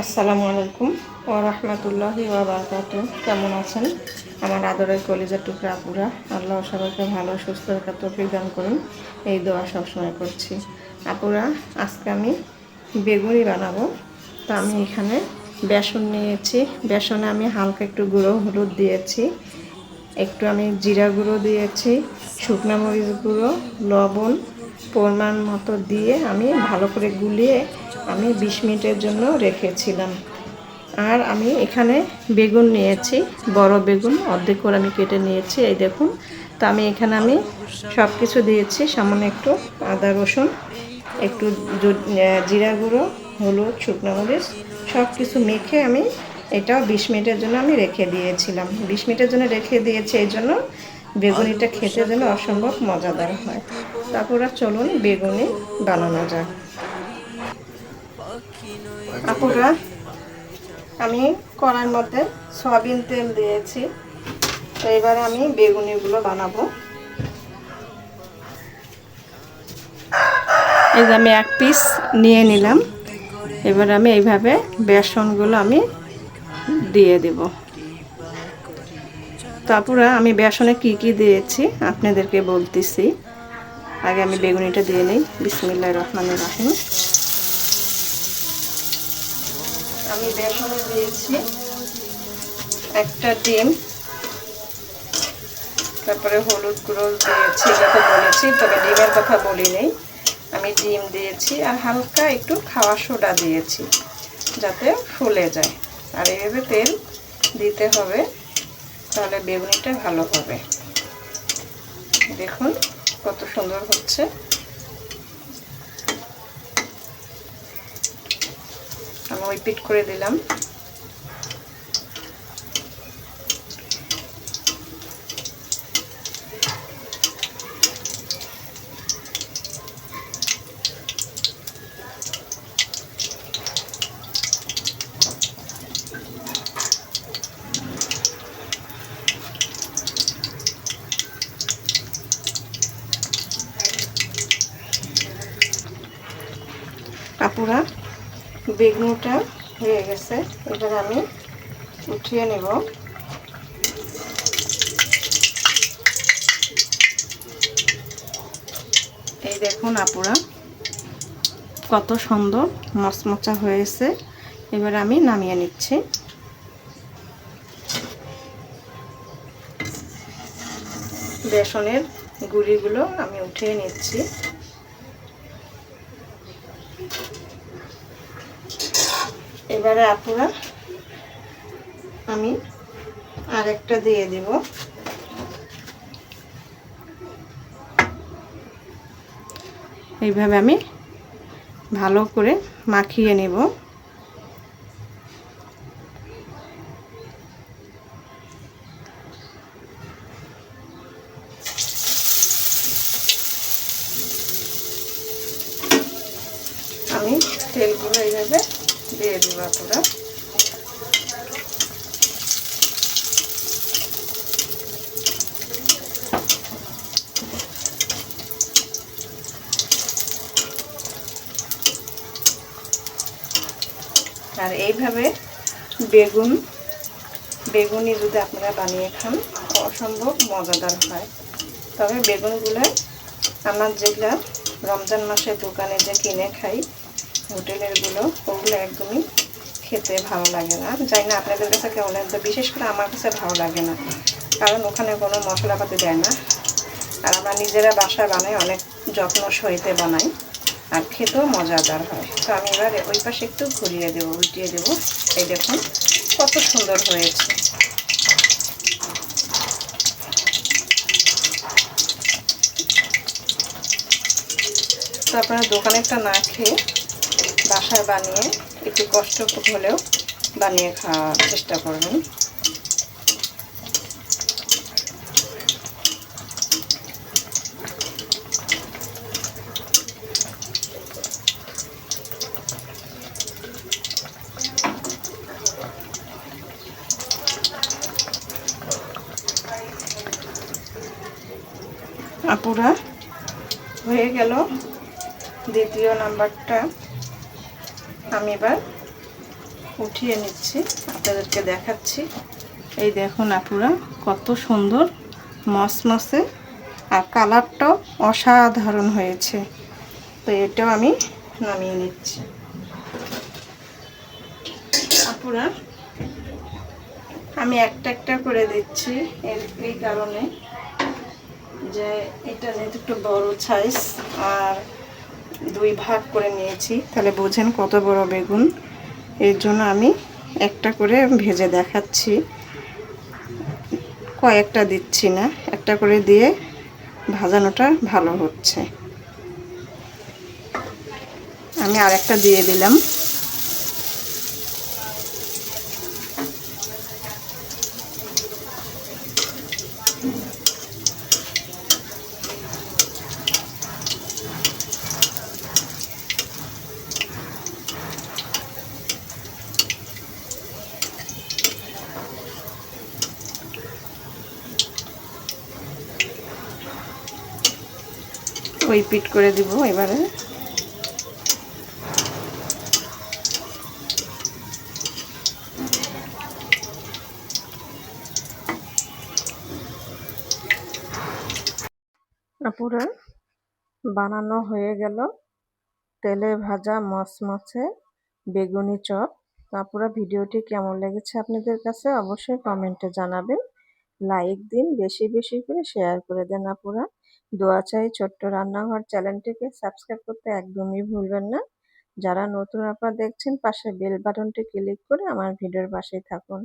আসসালামু আলাইকুম ওয়া রাহমাতুল্লাহি ওয়া বারাকাতুহু। কেমন আছেন আমার আদরের কলিজার টুকরা আপুরা? আল্লাহ সবাইকে ভালো সুস্থ রাখার তৌফিক দান করুন, এই দোয়া সবসময় করছি। আপুরা, আজকে আমি বেগুনি বানাবো। তো আমি এখানে বেসন নিয়েছি। বেসনে আমি হালকা একটু গুঁড়ো হলুদ দিয়েছি, একটু আমি জিরা গুঁড়ো দিয়েছি, শুকনো মরিচ গুঁড়ো, লবণ পরিমাণ মতো দিয়ে আমি ভালো করে গুলিয়ে আমি 20 মিনিটের জন্য রেখেছিলাম। আর আমি এখানে বেগুন নিয়েছি, বড় বেগুন অর্ধেক করে আমি কেটে নিয়েছি, এই দেখুন। তো আমি এখানে সব কিছু দিয়েছি, সামান্য একটু আদা রসুন, একটু জিরা গুঁড়ো, হলুদ, শুকনো মরিচ সব কিছু মেখে আমি এটাও 20 মিনিটের জন্য আমি রেখে দিয়েছিলাম। 20 মিনিটের জন্য রেখে দিয়েছি এই জন্য বেগুনিটা খেতে যেন অসম্ভব মজাদার হয়। তারপর চলুন বেগুনি বানানো যাক। আপুরা, আমি কড়াইয়ের মধ্যে সয়াবিন তেল দিয়েছি। তো এবারে আমি বেগুনিগুলো বানাবো। এই যে আমি এক পিস নিয়ে নিলাম। এবার আমি এইভাবে বেসনগুলো আমি দিয়ে দেব। তারপরে আমি বেসনে কি কি দিয়েছি আপনাদেরকে বলতেছি। আগে আমি বেগুনিটা দিয়ে নিই। বিসমিল্লাহির রহমানির রহিম। আমি বেসনে দিয়েছি একটা ডিম, তারপরে হলুদ গুঁড়ো দিয়েছি, এটা তো বলেছি, তবে ডিমের কথা বলি নেই। আমি ডিম দিয়েছি আর হালকা একটু খাওয়া সোডা দিয়েছি যাতে ফুলে যায়। আর এইভাবে তেল দিতে হবে, তাহলে বেগুনিটা ভালো হবে। দেখুন কত সুন্দর হচ্ছে। আমি রিপিট করে দিলাম। আপুরা, বেগুনটা হয়ে গেছে, এবার আমি উঠিয়ে নেব। এই দেখুন আপুরা, কত সুন্দর মচমচা হয়েছে। এবার আমি নামিয়ে নিচ্ছি। বেসনের গুঁড়িগুলো আমি উঠিয়ে নিচ্ছি। এবারে আপুরা আমি আরেকটা দিয়ে দেব। এইভাবে আমি ভালো করে মাখিয়ে নেব। আমি তেলগুলো এইভাবে দিয়ে দেব আপুরা। আর এইভাবে বেগুনি যদি আপনারা বানিয়ে খান অসম্ভব মজাদার হয়। তবে বেগুনগুলো আমার যেগুলো রমজান মাসের দোকানে যে কিনে খাই হোটেলেরগুলো, ওগুলো একদমই খেতে ভালো লাগে না। জানি না আপনাদের কাছে কেমন লাগে, তো বিশেষ করে আমার কাছে ভালো লাগে না, কারণ ওখানে কোনো মশলাপাতি দেয় না। আর আমরা নিজেরা বাসায় বানাই, অনেক যত্ন সহিতে বানাই, আর খেতেও মজাদার হয়। তো আমি এবার ওই পাশে একটু ঘুরিয়ে দেবো, উল্টিয়ে দেবো। এই দেখুন কত সুন্দর হয়েছে। তো আপনারা দোকানেরটা না খেয়ে বাসায় বানিয়ে একটু কষ্ট হলেও বানিয়ে খাওয়ার চেষ্টা করবেন। আপুরা, হয়ে গেল দ্বিতীয় নাম্বারটা। আমি এবার উঠিয়ে নিচ্ছি, আপনাদেরকে দেখাচ্ছি। এই দেখুন আপুরা, কত সুন্দর মসমসে, আর কালারটাও অসাধারণ হয়েছে। তো এটাও আমি নামিয়ে নিচ্ছি। আপুরা, আমি একটা একটা করে দিচ্ছি এই কারণে যে এটা যেহেতু একটু বড় সাইজ, আর দুই ভাগ করে নিয়েছি, তাহলে বোঝেন কত বড় বেগুন। এর জন্য আমি একটা করে ভেজে দেখাচ্ছি, কয়েকটা দিচ্ছি না, একটা করে দিয়ে ভাজানোটা ভালো হচ্ছে। আমি আরেকটা দিয়ে দিলাম। ওই পিট করে দিব এবারে। পুরো বানানো হয়ে গেল তেলে ভাজা মচমচে বেগুনি চপ। পুরো ভিডিওটি কেমন লেগেছে আপনাদের কাছে অবশ্যই কমেন্টে জানাবেন। লাইক দিন, বেশি বেশি করে শেয়ার করে দেন আপুরা। দোয়া চাই ছোট্ট রান্নাঘর চ্যানেলটিকে সাবস্ক্রাইব করতে একদমই ভুলবেন না। যারা নতুন আপনারা দেখছেন, পাশে বেল বাটনটি ক্লিক করে আমার ভিডিওর পাশেই থাকুন।